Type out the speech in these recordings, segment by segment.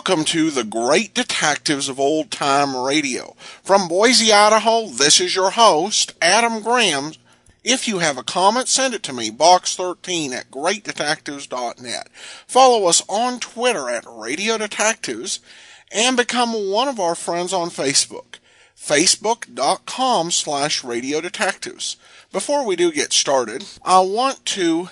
Welcome to the Great Detectives of Old Time Radio. From Boise, Idaho, this is your host, Adam Graham. If you have a comment, send it to me, box13 at greatdetectives.net. Follow us on Twitter at Radio Detectives, and become one of our friends on Facebook, facebook.com/Radio Detectives. Before we do get started, I want to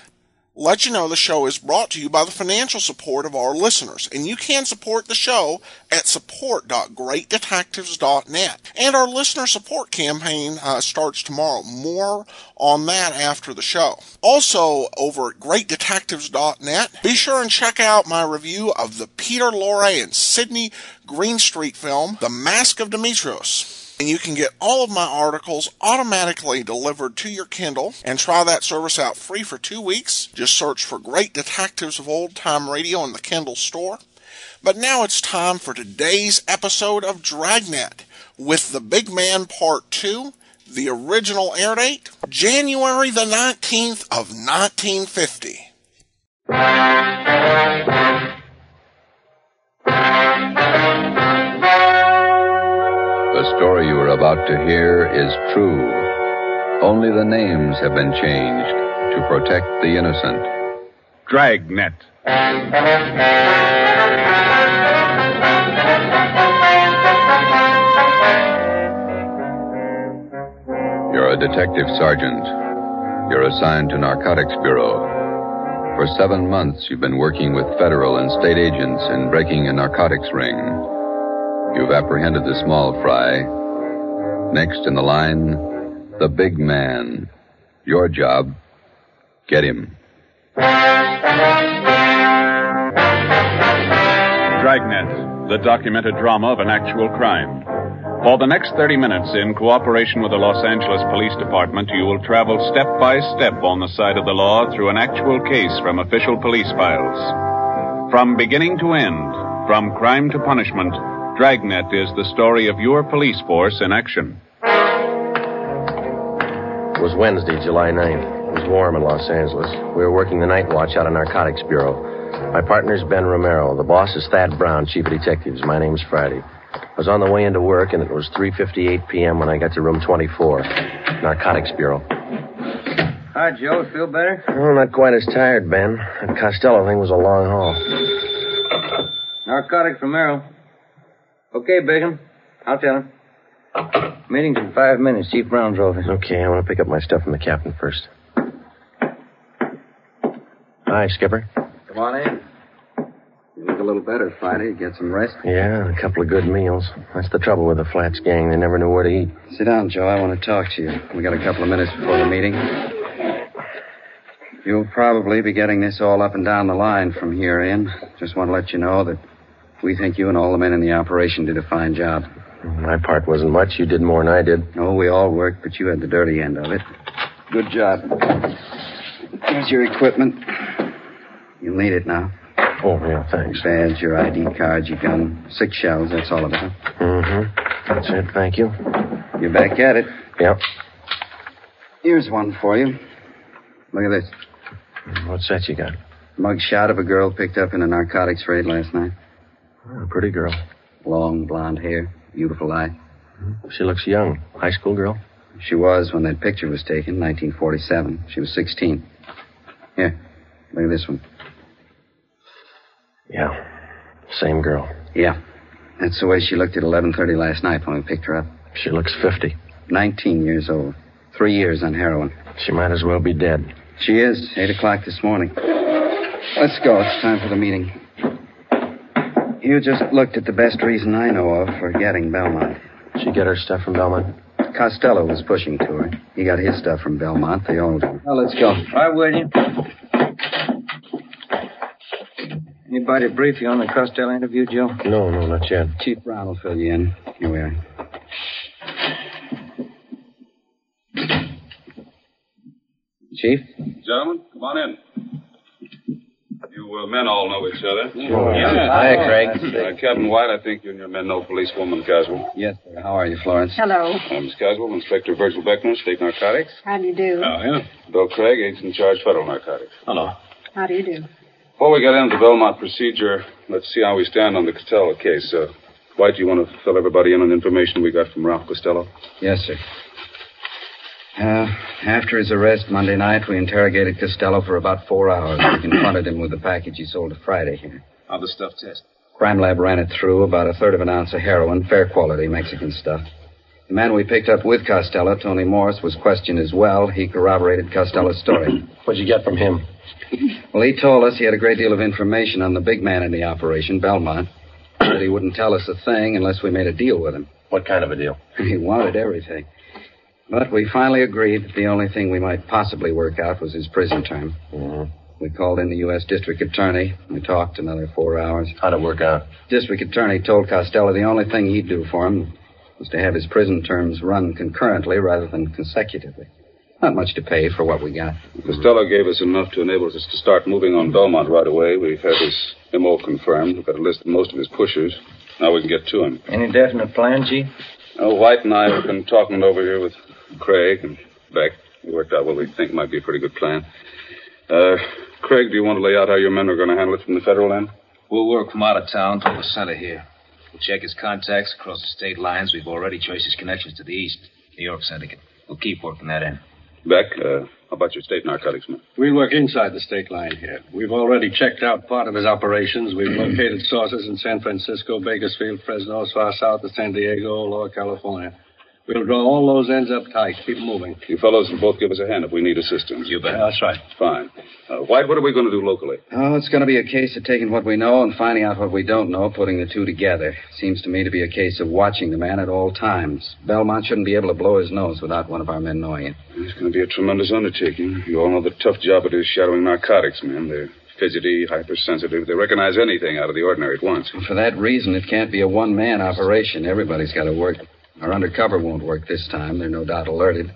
let you know the show is brought to you by the financial support of our listeners, and you can support the show at support.greatdetectives.net. And our listener support campaign starts tomorrow. More on that after the show. Also, over at greatdetectives.net, be sure and check out my review of the Peter Lorre and Sidney Greenstreet film, The Mask of Demetrios. And you can get all of my articles automatically delivered to your Kindle and try that service out free for 2 weeks. Just search for Great Detectives of Old Time Radio in the Kindle store. But now it's time for today's episode of Dragnet with The Big Man Part 2, the original air date, January the 19th of 1950. The story you are about to hear is true. Only the names have been changed to protect the innocent. Dragnet. You're a detective sergeant. You're assigned to Narcotics Bureau. For 7 months, you've been working with federal and state agents in breaking a narcotics ring. You've apprehended the small fry. Next in the line, the big man. Your job, get him. Dragnet, the documented drama of an actual crime. For the next 30 minutes, in cooperation with the Los Angeles Police Department, you will travel step by step on the side of the law through an actual case from official police files. From beginning to end, from crime to punishment, Dragnet is the story of your police force in action. It was Wednesday, July 9th. It was warm in Los Angeles. We were working the night watch out of Narcotics Bureau. My partner's Ben Romero. The boss is Thad Brown, chief of detectives. My name's Friday. I was on the way into work, and it was 3:58 p.m. when I got to room 24, Narcotics Bureau. Hi, Joe. Feel better? Oh, not quite as tired, Ben. That Costello thing was a long haul. Narcotics Romero. Okay, Bigham. I'll tell him. Meeting's in 5 minutes. Chief Brown drove in. Okay, I want to pick up my stuff from the captain first. Hi, Skipper. Come on in. You look a little better, Friday. Get some rest? Yeah, a couple of good meals. That's the trouble with the Flats gang. They never knew where to eat. Sit down, Joe. I want to talk to you. We got a couple of minutes before the meeting. You'll probably be getting this all up and down the line from here in. Just want to let you know that we think you and all the men in the operation did a fine job. My part wasn't much. You did more than I did. Oh, we all worked, but you had the dirty end of it. Good job. Here's your equipment. You'll need it now. Oh, yeah, thanks. Badge, your ID card, your gun. 6 shells, that's all of it. Mm-hmm. That's it, thank you. You're back at it. Yep. Here's one for you. Look at this. What's that you got? Mug shot of a girl picked up in a narcotics raid last night. Oh, a pretty girl. Long blonde hair, beautiful eye. She looks young. High school girl? She was when that picture was taken, 1947. She was 16. Here, look at this one. Yeah, same girl. Yeah, that's the way she looked at 11:30 last night when we picked her up. She looks 50. 19 years old. 3 years on heroin. She might as well be dead. She is. 8 o'clock this morning. Let's go. It's time for the meeting. You just looked at the best reason I know of for getting Belmont. She get her stuff from Belmont? Costello was pushing to her. He got his stuff from Belmont. They all do. Well, let's go. Right with you. Anybody brief you on the Costello interview, Joe? No, not yet. Chief Brown will fill you in. Here we are. Chief? Gentlemen, come on in. You men all know each other. Oh, yeah. Hi, Craig. Captain White, I think you and your men know policewoman Caswell. Yes, sir. How are you, Florence? Hello. Miss Caswell, Inspector Virgil Beckner, State Narcotics. How do you do? Oh, yeah. Bill Craig, agent in charge, Federal Narcotics. Hello. How do you do? Before we get into the Belmont procedure, let's see how we stand on the Costello case. White, do you want to fill everybody in on information we got from Ralph Costello? Yes, sir. After his arrest Monday night, we interrogated Costello for about 4 hours. We confronted him with the package he sold to Friday here. How'd the stuff test? Crime lab ran it through, about 1/3 of an ounce of heroin, fair quality Mexican stuff. The man we picked up with Costello, Tony Morris, was questioned as well. He corroborated Costello's story. What'd you get from him? Well, he told us he had a great deal of information on the big man in the operation, Belmont. But he wouldn't tell us a thing unless we made a deal with him. What kind of a deal? He wanted everything. But we finally agreed that the only thing we might possibly work out was his prison term. Mm-hmm. We called in the U.S. District Attorney. We talked another 4 hours. How'd it work out? District Attorney told Costello the only thing he'd do for him was to have his prison terms run concurrently rather than consecutively. Not much to pay for what we got. Costello gave us enough to enable us to start moving on Belmont right away. We've had his MO confirmed. We've got a list of most of his pushers. Now we can get to him. Any definite plan, Chief? White and I have been talking it over here with Craig and Beck. We worked out what we think might be a pretty good plan. Craig, do you want to lay out how your men are going to handle it from the federal end? We'll work from out of town to the center here. We'll check his contacts across the state lines. We've already traced his connections to the east, New York syndicate. We'll keep working that in. Beck, how about your state narcotics men? We'll work inside the state line here. We've already checked out part of his operations. We've located sources in San Francisco, Bakersfield, Fresno, as far south as San Diego, Lower California. We'll draw all those ends up tight. Keep moving. You fellows will both give us a hand if we need assistance. You bet. That's right. Fine. White, what are we going to do locally? Oh, it's going to be a case of taking what we know and finding out what we don't know, putting the two together. Seems to me to be a case of watching the man at all times. Belmont shouldn't be able to blow his nose without one of our men knowing it. It's going to be a tremendous undertaking. You all know the tough job it is shadowing narcotics men. They're fidgety, hypersensitive. They recognize anything out of the ordinary at once. For that reason, it can't be a one-man operation. Everybody's got to work. Our undercover won't work this time. They're no doubt alerted.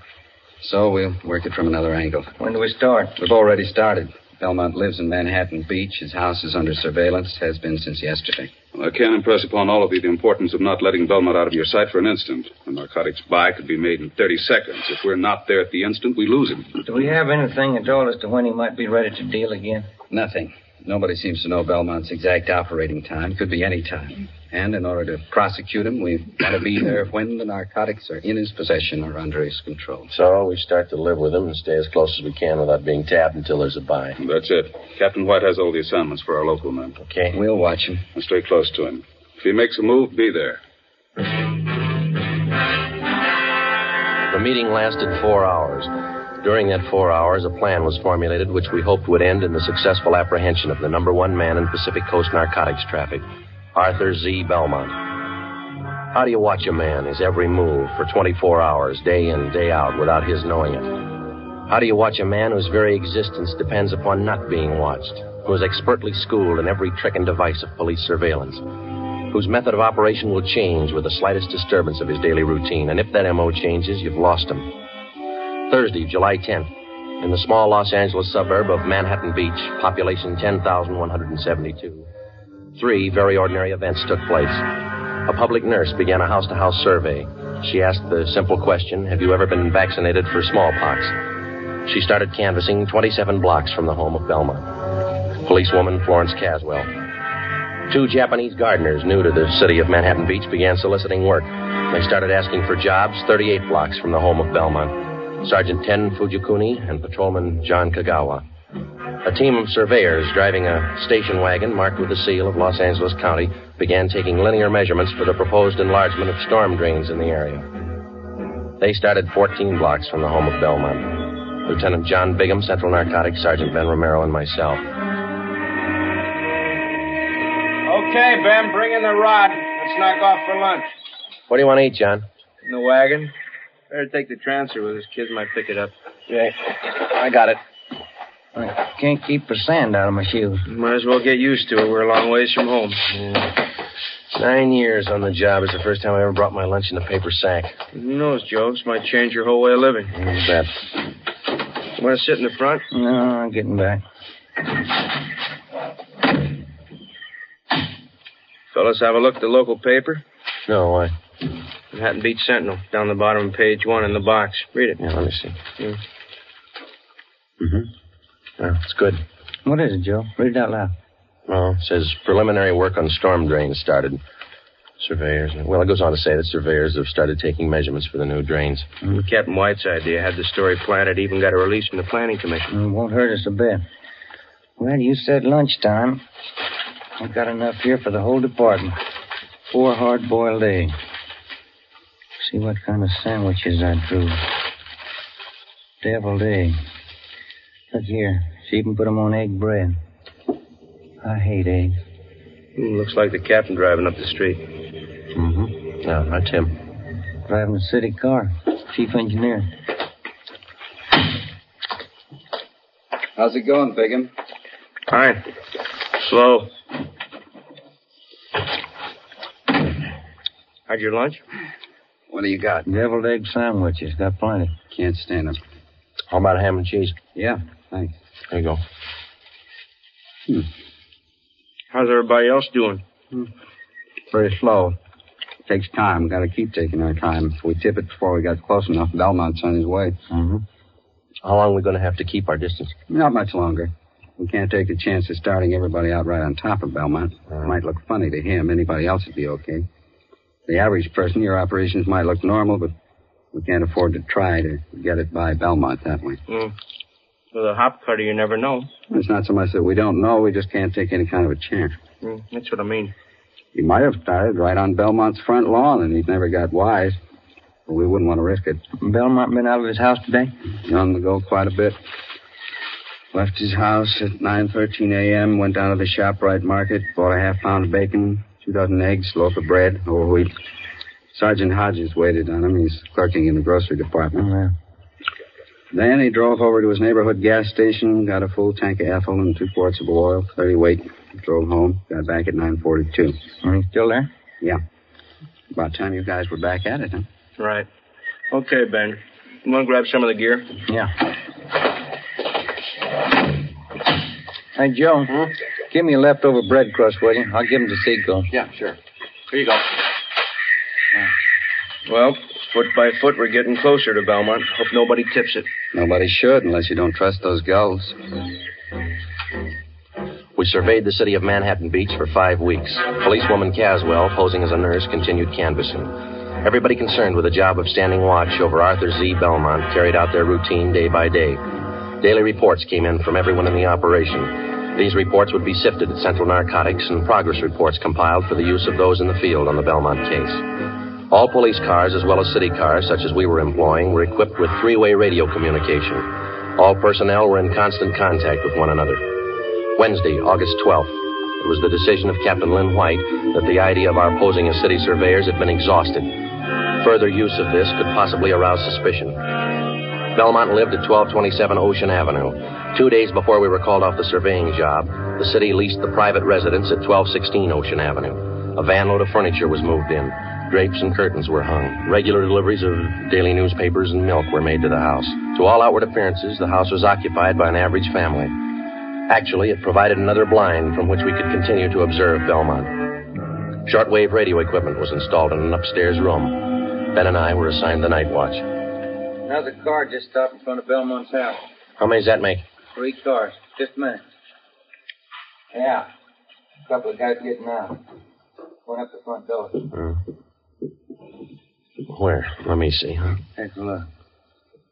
So we'll work it from another angle. When do we start? We've already started. Belmont lives in Manhattan Beach. His house is under surveillance, has been since yesterday. Well, I can't impress upon all of you the importance of not letting Belmont out of your sight for an instant. A narcotics buy could be made in 30 seconds. If we're not there at the instant, we lose him. Do we have anything at all as to when he might be ready to deal again? Nothing. Nobody seems to know Belmont's exact operating time. Could be any time. And in order to prosecute him, we want to be there when the narcotics are in his possession or under his control. So we start to live with him and stay as close as we can without being tapped until there's a buy. That's it. Captain White has all the assignments for our local men. Okay. We'll watch him. And stay close to him. If he makes a move, be there. The meeting lasted 4 hours. During that 4 hours, a plan was formulated which we hoped would end in the successful apprehension of the #1 man in Pacific Coast narcotics traffic, Arthur Z. Belmont. How do you watch a man, his every move, for 24 hours, day in, day out, without his knowing it? How do you watch a man whose very existence depends upon not being watched, who is expertly schooled in every trick and device of police surveillance, whose method of operation will change with the slightest disturbance of his daily routine, and if that M.O. changes, you've lost him? Thursday, July 10th, in the small Los Angeles suburb of Manhattan Beach, population 10,172. 3 very ordinary events took place. A public nurse began a house-to-house survey. She asked the simple question, have you ever been vaccinated for smallpox? She started canvassing 27 blocks from the home of Belmont. Policewoman Florence Caswell. 2 Japanese gardeners new to the city of Manhattan Beach began soliciting work. They started asking for jobs 38 blocks from the home of Belmont. Sergeant Ten Fujikuni and Patrolman John Kagawa. A team of surveyors driving a station wagon marked with the seal of Los Angeles County began taking linear measurements for the proposed enlargement of storm drains in the area. They started 14 blocks from the home of Belmont. Lieutenant John Bigham, Central Narcotics, Sergeant Ben Romero, and myself. Okay, Ben, bring in the rod. Let's knock off for lunch. What do you want to eat, John? In the wagon. Better take the transfer with us. Kids might pick it up. Yeah, I got it. I can't keep the sand out of my shoes. Might as well get used to it. We're a long ways from home. Yeah. 9 years on the job. It's the first time I ever brought my lunch in a paper sack. Who knows, Joe? This might change your whole way of living. Who's that? You want to sit in the front? No, I'm getting back. Fellas, have a look at the local paper. No, why? Manhattan Beach Sentinel, down the bottom of page 1 in the box. Read it. Yeah, let me see. Yeah. Mm-hmm. Yeah, it's good. What is it, Joe? Read it out loud. Well, it says preliminary work on storm drains started. Surveyors. Well, it goes on to say that surveyors have started taking measurements for the new drains. Captain White's idea had the story planted, even got a release from the Planning Commission. It won't hurt us a bit. Well, you said lunchtime. I've got enough here for the whole department. 4 hard-boiled eggs. See what kind of sandwiches I drew. Deviled egg. Look here. She even put them on egg bread. I hate eggs. Looks like the captain driving up the street. Mm-hmm. Yeah, that's him. Driving a city car. Chief engineer. How's it going, Bigham? Fine. Slow. Had your lunch? What do you got? Deviled egg sandwiches. Got plenty. Can't stand them. How about ham and cheese? Yeah, thanks. There you go. How's everybody else doing? Very slow. Takes time. Got to keep taking our time. If we tip it before we got close enough, Belmont's on his way. Mm-hmm. How long are we going to have to keep our distance? Not much longer. We can't take the chance of starting everybody out right on top of Belmont. It might look funny to him. Anybody else would be okay. The average person, your operations might look normal, but we can't afford to try to get it by Belmont that way. With a hop cutter, you never know. It's not so much that we don't know. We just can't take any kind of a chance. That's what I mean. He might have started right on Belmont's front lawn, and he's never got wise. But we wouldn't want to risk it. Belmont been out of his house today? On the go quite a bit. Left his house at 9:13 a.m., went down to the ShopRite market, bought a half-pound of bacon, 2 dozen eggs, loaf of bread, whole wheat. Sergeant Hodges waited on him. He's clerking in the grocery department. Oh, yeah. Then he drove over to his neighborhood gas station, got a full tank of ethyl and 2 quarts of oil, 30 weight, drove home, got back at 9:42. Are you still there? Yeah. About time you guys were back at it, huh? Right. Okay, Ben. You want to grab some of the gear? Yeah. Hey, Joe. Give me a leftover bread crust, will you? I'll give him to Seagull. Yeah, sure. Here you go. Well, foot by foot, we're getting closer to Belmont. Hope nobody tips it. Nobody should, unless you don't trust those gulls. We surveyed the city of Manhattan Beach for 5 weeks. Policewoman Caswell, posing as a nurse, continued canvassing. Everybody concerned with the job of standing watch over Arthur Z. Belmont carried out their routine day by day. Daily reports came in from everyone in the operation. These reports would be sifted at Central Narcotics and progress reports compiled for the use of those in the field on the Belmont case. All police cars, as well as city cars, such as we were employing, were equipped with 3-way radio communication. All personnel were in constant contact with one another. Wednesday, August 12th, it was the decision of Captain Lynn White that the idea of our posing as city surveyors had been exhausted. Further use of this could possibly arouse suspicion. Belmont lived at 1227 Ocean Avenue. 2 days before we were called off the surveying job, the city leased the private residence at 1216 Ocean Avenue. A van load of furniture was moved in. Drapes and curtains were hung. Regular deliveries of daily newspapers and milk were made to the house. To all outward appearances, the house was occupied by an average family. Actually, it provided another blind from which we could continue to observe Belmont. Shortwave radio equipment was installed in an upstairs room. Ben and I were assigned the night watch. Another car just stopped in front of Belmont's house. How many does that make? 3 cars. Just a minute. Yeah. A couple of guys getting out. Going up the front door. Where? Let me see, huh? Take a look.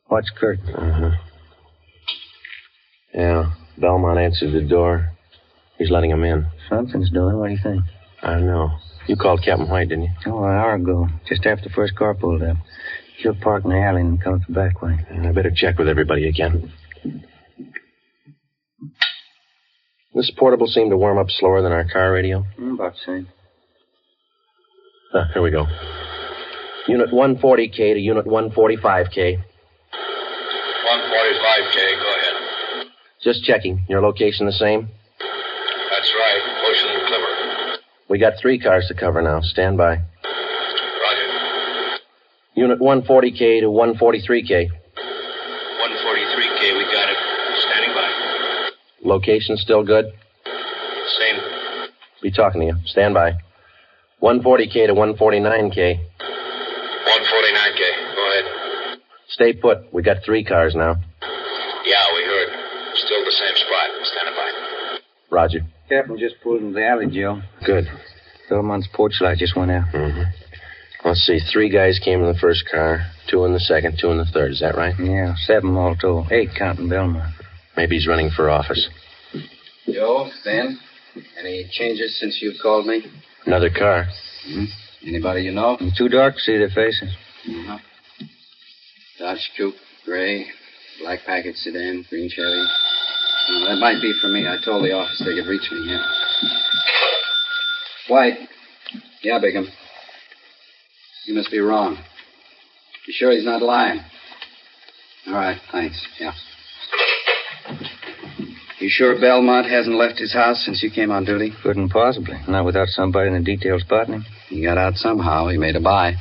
Watch curtain. Uh-huh. Yeah. Belmont answered the door. He's letting him in. Something's doing. What do you think? I don't know. You called Captain White, didn't you? Oh, an hour ago. Just after the first car pulled up. She'll park in the alley and come up the back way. I better check with everybody again. This portable seemed to warm up slower than our car radio. About the same. Here we go. Unit 140K to Unit 145K. 145K, go ahead. Just checking. Your location the same? That's right, Ocean and Clipper. We got 3 cars to cover now. Stand by. Roger. Unit 140K to 143K. 143K, we got it. Standing by. Location still good? Same. Be talking to you. Stand by. 140K to 149K. 149K, go ahead. Stay put. We got 3 cars now. Yeah, we heard. Still the same spot. Standing by. Roger. Captain just pulled into the alley, Joe. Good. Belmont's porch light just went out. Mm-hmm. Let's see. 3 guys came in the first car, 2 in the second, 2 in the third. Is that right? Yeah, 7 all told. 8 counting Belmont. Maybe he's running for office. Joe, Ben, any changes since you called me? Another car. Mm-hmm. Anybody you know? It's too dark to see their faces. Uh-huh. Dodge Coupe, gray, black package sedan, green Chevy. That might be for me. I told the office they could reach me, yeah. White. Yeah, Bigham. You must be wrong. You sure he's not lying? All right, thanks. Yeah. You sure Belmont hasn't left his house since you came on duty? Couldn't possibly. Not without somebody in the detail spotting him. He got out somehow. He made a buy.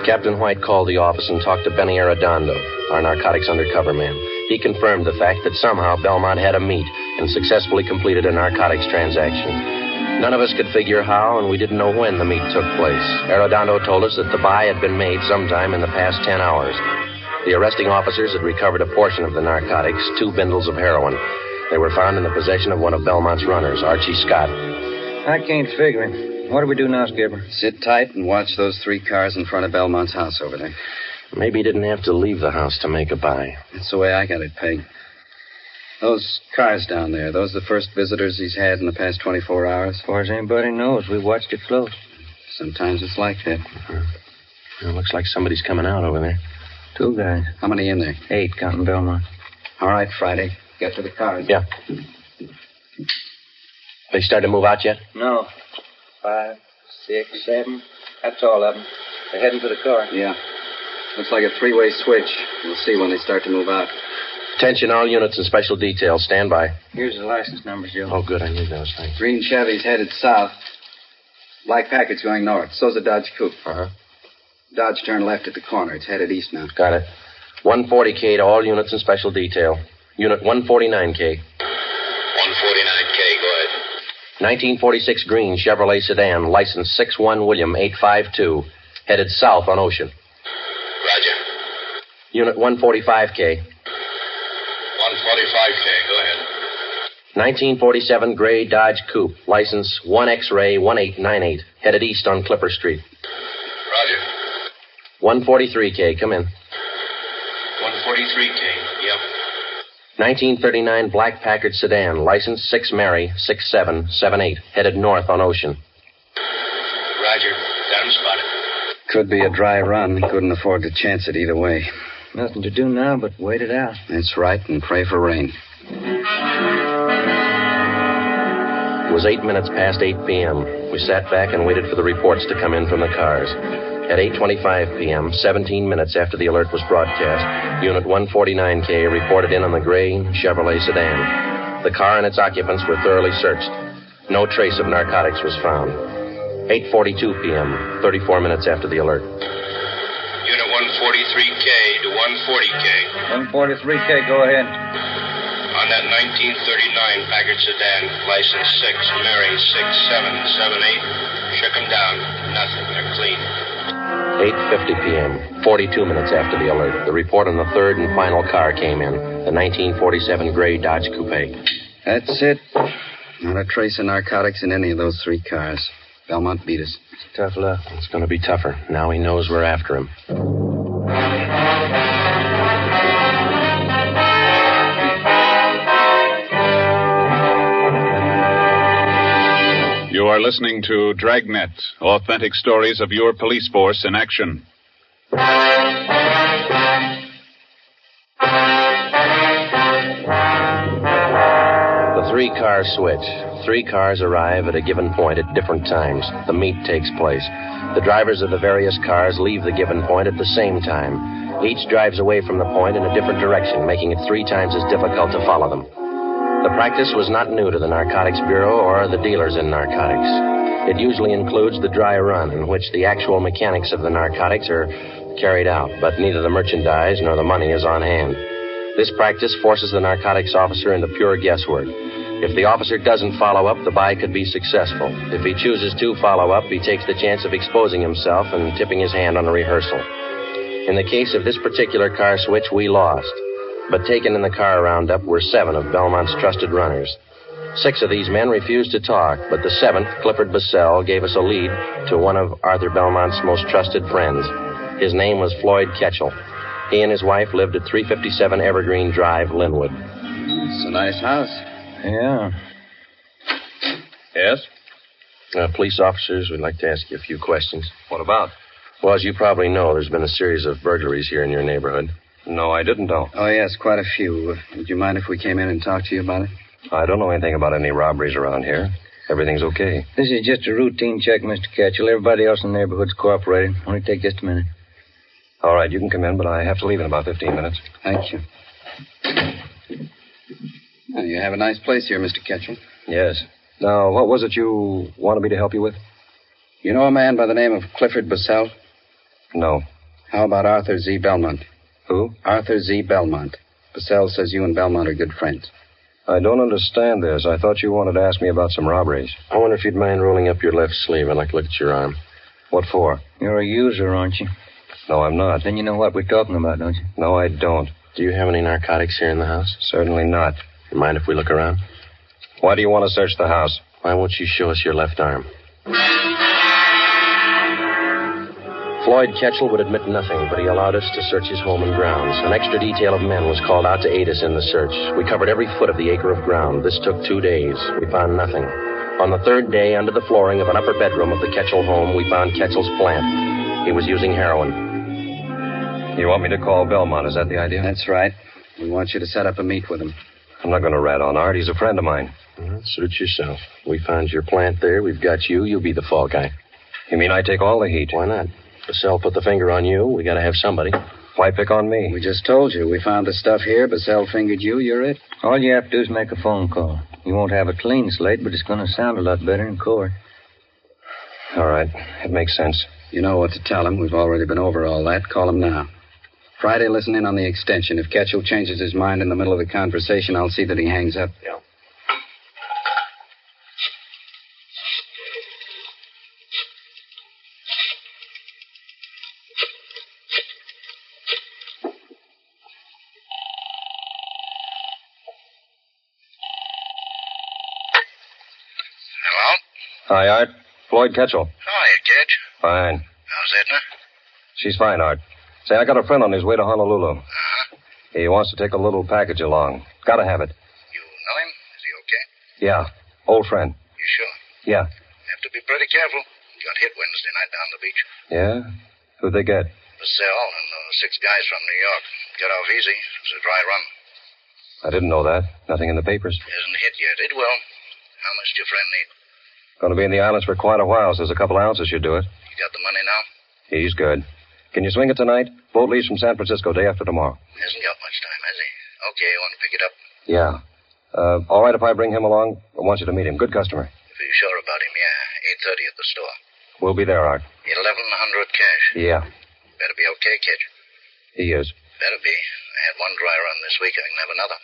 Captain White called the office and talked to Benny Arredondo, our narcotics undercover man. He confirmed the fact that somehow Belmont had a meet and successfully completed a narcotics transaction. None of us could figure how, and we didn't know when the meet took place. Arredondo told us that the buy had been made sometime in the past 10 hours. The arresting officers had recovered a portion of the narcotics, 2 bundles of heroin. They were found in the possession of one of Belmont's runners, Archie Scott. I can't figure it. What do we do now, Skipper? Sit tight and watch those 3 cars in front of Belmont's house over there. Maybe he didn't have to leave the house to make a buy. That's the way I got it pegged. Those cars down there, those the first visitors he's had in the past 24 hours? As far as anybody knows, we watched it close. Sometimes it's like that. It looks like somebody's coming out over there. 2 guys. How many in there? 8, counting Belmont. All right, Friday. Get to the cars. Yeah. They started to move out yet? No. 5, 6, 7. That's all of them. They're heading for the car. Yeah. Looks like a 3-way switch. We'll see when they start to move out. Attention, all units and special details. Stand by. Here's the license numbers, Joe. Oh, good. I need those. Thanks. Green Chevy's headed south. Black package going north. So's a Dodge Coupe. Uh-huh. Dodge turned left at the corner. It's headed east now. Got it. 140K to all units and special detail. Unit 149K. 149K, go ahead. 1946 green Chevrolet sedan, license 61 William 852, headed south on Ocean. Roger. Unit 145K. 145K, go ahead. 1947 gray Dodge Coupe, license 1 X-ray 1898, headed east on Clipper Street. Roger. 143K, come in. 143K, yep. 1939 black Packard sedan, license 6 Mary 6778, headed north on Ocean. Roger. Got him spotted. Could be a dry run. He couldn't afford to chance it either way. Nothing to do now but wait it out. That's right, and pray for rain. It was 8 minutes past 8 p.m. We sat back and waited for the reports to come in from the cars. At 8:25 p.m., 17 minutes after the alert was broadcast, Unit 149K reported in on the gray Chevrolet sedan. The car and its occupants were thoroughly searched. No trace of narcotics was found. 8:42 p.m., 34 minutes after the alert. Unit 143K to 140K. 143K, go ahead. On that 1939 Packard sedan, license 6 Mary 6778. Shook them down. Nothing. They're clean. 8:50 p.m., 42 minutes after the alert, the report on the third and final car came in, the 1947 gray Dodge Coupe. That's it. Not a trace of narcotics in any of those 3 cars. Belmont beat us. Tough luck. It's going to be tougher. Now he knows we're after him. You are listening to Dragnet, authentic stories of your police force in action. The 3-car switch. 3 cars arrive at a given point at different times. The meet takes place. The drivers of the various cars leave the given point at the same time. Each drives away from the point in a different direction, making it 3 times as difficult to follow them. The practice was not new to the Narcotics Bureau or the dealers in narcotics. It usually includes the dry run, in which the actual mechanics of the narcotics are carried out, but neither the merchandise nor the money is on hand. This practice forces the narcotics officer into pure guesswork. If the officer doesn't follow up, the buy could be successful. If he chooses to follow up, he takes the chance of exposing himself and tipping his hand on a rehearsal. In the case of this particular car switch, we lost. But taken in the car roundup were 7 of Belmont's trusted runners. 6 of these men refused to talk, but the 7th, Clifford Bassell, gave us a lead to one of Arthur Belmont's most trusted friends. His name was Floyd Ketchel. He and his wife lived at 357 Evergreen Drive, Linwood. It's a nice house. Yeah. Yes? Police officers, we'd like to ask you a few questions. What about? Well, as you probably know, there's been a series of burglaries here in your neighborhood. No, I didn't know. Oh, yes, quite a few. Would you mind if we came in and talked to you about it? I don't know anything about any robberies around here. Everything's okay. This is just a routine check, Mr. Ketchel. Everybody else in the neighborhood's cooperating. Only take just a minute. All right, you can come in, but I have to leave in about 15 minutes. Thank you. Well, you have a nice place here, Mr. Ketchel. Yes. Now, what was it you wanted me to help you with? You know a man by the name of Clifford Bassell? No. How about Arthur Z. Belmont? Who? Arthur Z. Belmont. Bassell says you and Belmont are good friends. I don't understand this. I thought you wanted to ask me about some robberies. I wonder if you'd mind rolling up your left sleeve. I'd like to look at your arm. What for? You're a user, aren't you? No, I'm not. Then you know what we're talking about, don't you? No, I don't. Do you have any narcotics here in the house? Certainly not. You mind if we look around? Why do you want to search the house? Why won't you show us your left arm? Floyd Ketchel would admit nothing, but he allowed us to search his home and grounds. An extra detail of men was called out to aid us in the search. We covered every foot of the acre of ground. This took 2 days. We found nothing. On the 3rd day, under the flooring of an upper bedroom of the Ketchel home, we found Ketchel's plant. He was using heroin. You want me to call Belmont, is that the idea? That's right. We want you to set up a meet with him. I'm not going to rat on Art. He's a friend of mine. Suit yourself. We found your plant there. We've got you. You'll be the fall guy. You mean I take all the heat? Why not? Bassell put the finger on you. We got to have somebody. Why pick on me? We just told you. We found the stuff here. Bassell fingered you. You're it. All you have to do is make a phone call. You won't have a clean slate, but it's going to sound a lot better in court. All right. It makes sense. You know what to tell him. We've already been over all that. Call him now. Friday, listen in on the extension. If Ketchel changes his mind in the middle of the conversation, I'll see that he hangs up. Yeah. Hi, Art. Floyd Ketchel. Hiya, kid. Fine. How's Edna? She's fine, Art. Say, I got a friend on his way to Honolulu. Uh-huh. He wants to take a little package along. Gotta have it. You know him? Is he okay? Yeah. Old friend. You sure? Yeah. Have to be pretty careful. Got hit Wednesday night down the beach. Yeah? Who'd they get? Bassell and 6 guys from New York. Got off easy. It was a dry run. I didn't know that. Nothing in the papers. Isn't hit yet. It will. How much do your friend need? Going to be in the islands for quite a while, so there's a couple ounces should do it. You got the money now? He's good. Can you swing it tonight? Boat leaves from San Francisco day after tomorrow. Hasn't got much time, has he? Okay, you want to pick it up? Yeah. All right if I bring him along? I want you to meet him. Good customer. If you're sure about him, yeah. 8:30 at the store. We'll be there, Art. 1,100 cash. Yeah. Better be okay, kid. He is. Better be. I had one dry run this week. I can have another.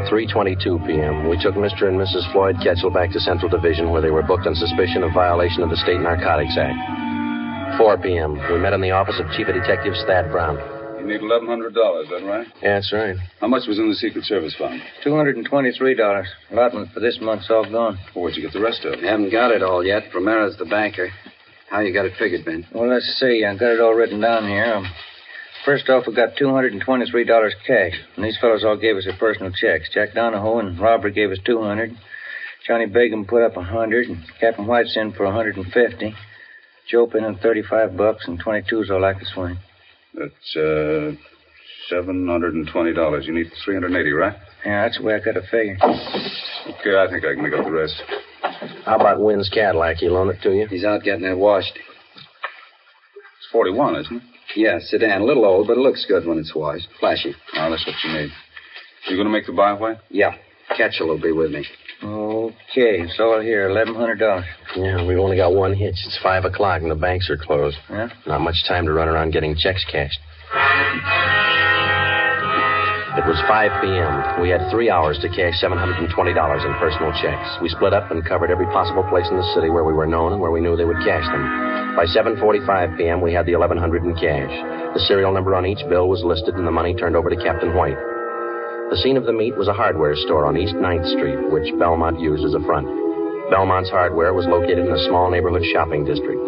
3:22 p.m. We took Mr. and Mrs. Floyd Ketchel back to Central Division, where they were booked on suspicion of violation of the State Narcotics Act. 4 p.m. We met in the office of Chief of Detectives Thad Brown. You need $1,100, is that right? Yeah, that's right. How much was in the Secret Service fund? $223. Allotment for this month's all gone. Well, where'd you get the rest of it? Haven't got it all yet. Romera's the banker. How you got it figured, Ben? Well, let's see. I got it all written down here. First off, we got $223 cash. And these fellows all gave us their personal checks. Jack Donahoe and Robert gave us $200. Johnny Bacon put up $100. And Captain White's in for $150. Joe put in $35, and 22's all I could swing. That's, $720. You need $380, right? Yeah, that's the way I got it figured. Okay, I think I can make up the rest. How about Wynn's Cadillac? He loan it to you? He's out getting it washed. It's 41, isn't it? Yeah, sedan. A little old, but it looks good when it's washed. Flashy. Oh, that's what you need. You going to make the byway? Yeah. Ketchel will be with me. Okay, it's all here, $1,100. Yeah, we've only got one hitch. It's 5 o'clock and the banks are closed. Yeah? Not much time to run around getting checks cashed. At It was 5 p.m. We had 3 hours to cash $720 in personal checks. We split up and covered every possible place in the city where we were known and where we knew they would cash them. By 7:45 p.m., we had the $1,100 in cash. The serial number on each bill was listed and the money turned over to Captain White. The scene of the meet was a hardware store on East 9th Street, which Belmont used as a front. Belmont's hardware was located in a small neighborhood shopping district.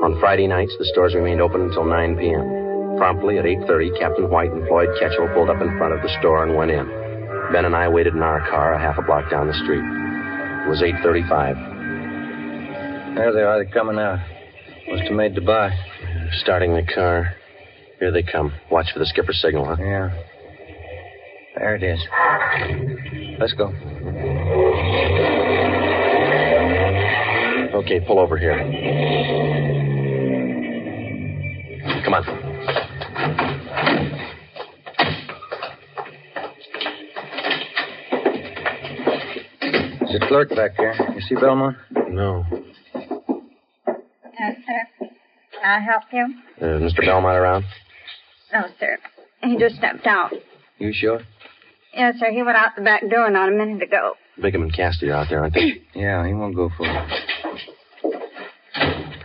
On Friday nights, the stores remained open until 9 p.m. Promptly at 8:30, Captain White and Floyd Ketchell pulled up in front of the store and went in. Ben and I waited in our car a half a block down the street. It was 8:35. There they are. They're coming out. Must have made the buy. Starting the car. Here they come. Watch for the skipper's signal, huh? Yeah. There it is. Let's go. Okay, pull over here. Come on. There's a clerk back there. You see Belmont? No. Yes, sir. Can I help you? Mr. Belmont around? No, sir. He just stepped out. You sure? Yes, sir. He went out the back door not a minute ago. Bigham and Cassidy are out there, aren't they? Yeah, he won't go for it.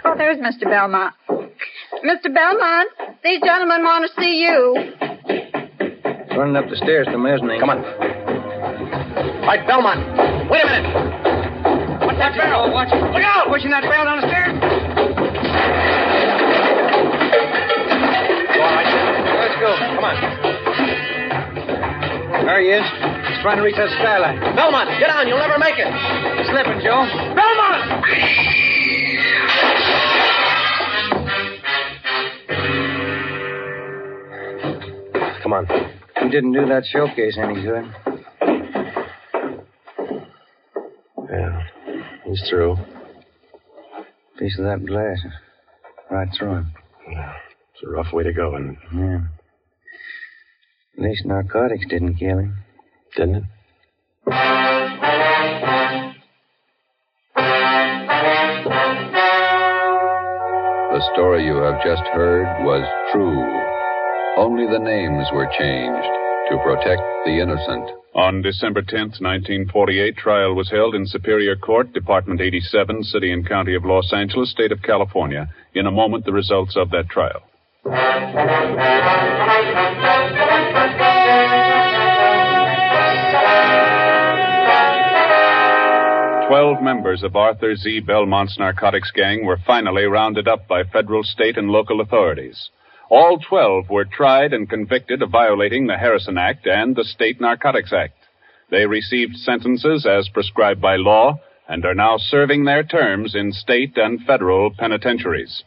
Oh, there's Mr. Belmont. Mr. Belmont, these gentlemen want to see you. Running up the stairs to mezzanine. Come on. All right, Belmont. Wait a minute. What's that barrel? Watch it. Look out! Pushing that barrel down the stairs. All right. Let's go. Come on. There he is. He's trying to reach that skylight. Belmont, get on. You'll never make it. You're slipping, Joe. Belmont! Come on. He didn't do that showcase any good. Yeah. He's through. Piece of that glass. Right through him. Yeah. It's a rough way to go, isn't it? Yeah. At least narcotics didn't kill him. Didn't it? The story you have just heard was true. Only the names were changed to protect the innocent. On December 10th, 1948, trial was held in Superior Court, Department 87, City and County of Los Angeles, State of California. In a moment, the results of that trial. 12 members of Arthur Z. Belmont's narcotics gang were finally rounded up by federal, state, and local authorities. All 12 were tried and convicted of violating the Harrison Act and the State Narcotics Act. They received sentences as prescribed by law and are now serving their terms in state and federal penitentiaries.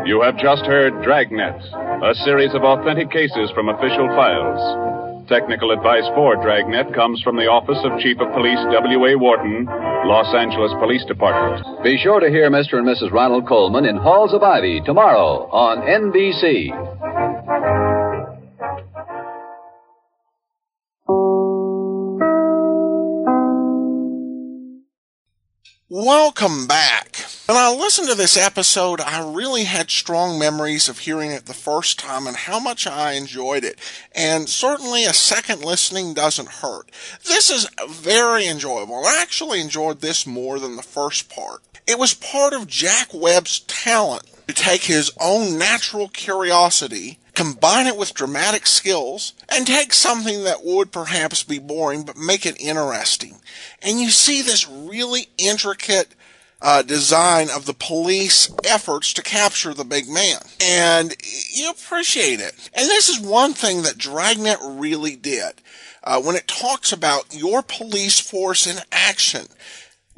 You have just heard Dragnet, a series of authentic cases from official files. Technical advice for Dragnet comes from the Office of Chief of Police W.A. Wharton, Los Angeles Police Department. Be sure to hear Mr. and Mrs. Ronald Coleman in Halls of Ivy tomorrow on NBC. Welcome back. When I listened to this episode, I really had strong memories of hearing it the first time and how much I enjoyed it. And certainly a second listening doesn't hurt. This is very enjoyable. I actually enjoyed this more than the first part. It was part of Jack Webb's talent to take his own natural curiosity, combine it with dramatic skills, and take something that would perhaps be boring but make it interesting. And you see this really intricate design of the police efforts to capture the big man. And you appreciate it. And this is one thing that Dragnet really did. When it talks about your police force in action,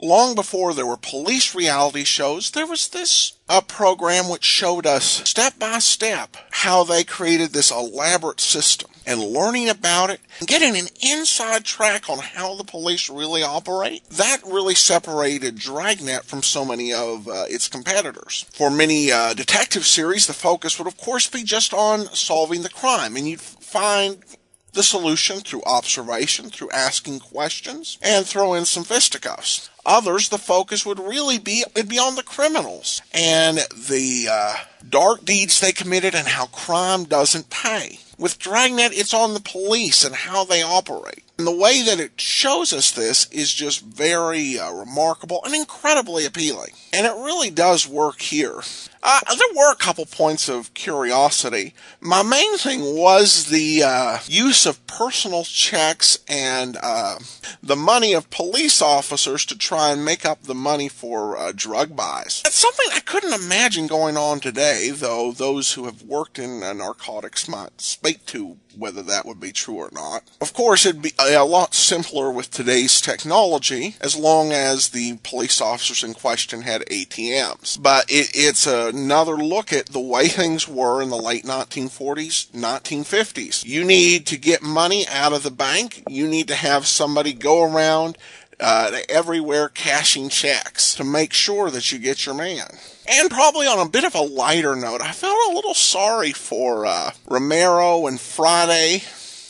long before there were police reality shows, there was this program which showed us step by step how they created this elaborate system, and learning about it and getting an inside track on how the police really operate. That really separated Dragnet from so many of its competitors. For many detective series, the focus would of course be just on solving the crime, and you'd find the solution through observation, through asking questions, and throw in some fisticuffs. Others, the focus would really be on the criminals and the dark deeds they committed and how crime doesn't pay. With Dragnet, it's on the police and how they operate. And the way that it shows us this is just very remarkable and incredibly appealing. And it really does work here. There were a couple points of curiosity. My main thing was the use of personal checks and the money of police officers to try and make up the money for drug buys. That's something I couldn't imagine going on today, though those who have worked in narcotics might speak to whether that would be true or not. Of course, it'd be a lot simpler with today's technology, as long as the police officers in question had ATMs. But it's another look at the way things were in the late 1940s, 1950s. You need to get money out of the bank. You need to have somebody go around everywhere cashing checks to make sure that you get your man. And probably on a bit of a lighter note, I felt a little sorry for Romero and Friday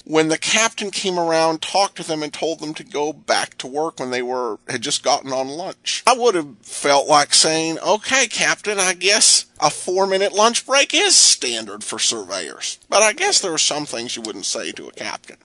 when the captain came around, talked to them, and told them to go back to work when they had just gotten on lunch. I would have felt like saying, okay, Captain, I guess a 4-minute lunch break is standard for surveyors. But I guess there are some things you wouldn't say to a captain.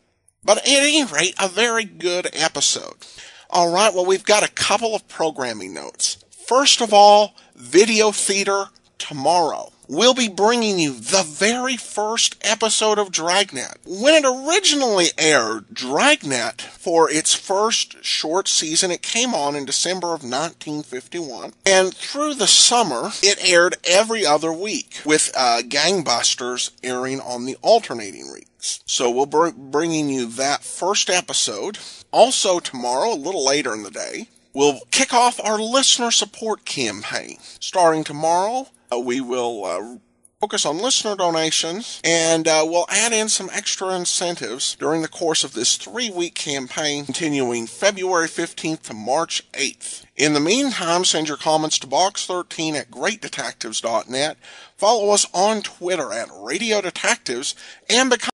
But at any rate, a very good episode. All right, well, we've got a couple of programming notes. First of all, Video Theater tomorrow. We'll be bringing you the very first episode of Dragnet. When it originally aired, Dragnet, for its first short season, it came on in December of 1951. And through the summer, it aired every other week, with Gangbusters airing on the alternating weeks. So we'll be bringing you that first episode. Also tomorrow, a little later in the day, we'll kick off our listener support campaign. Starting tomorrow, we will focus on listener donations, and we'll add in some extra incentives during the course of this 3-week campaign, continuing February 15th to March 8th. In the meantime, send your comments to box13@greatdetectives.net. Follow us on Twitter @Radio Detectives, and become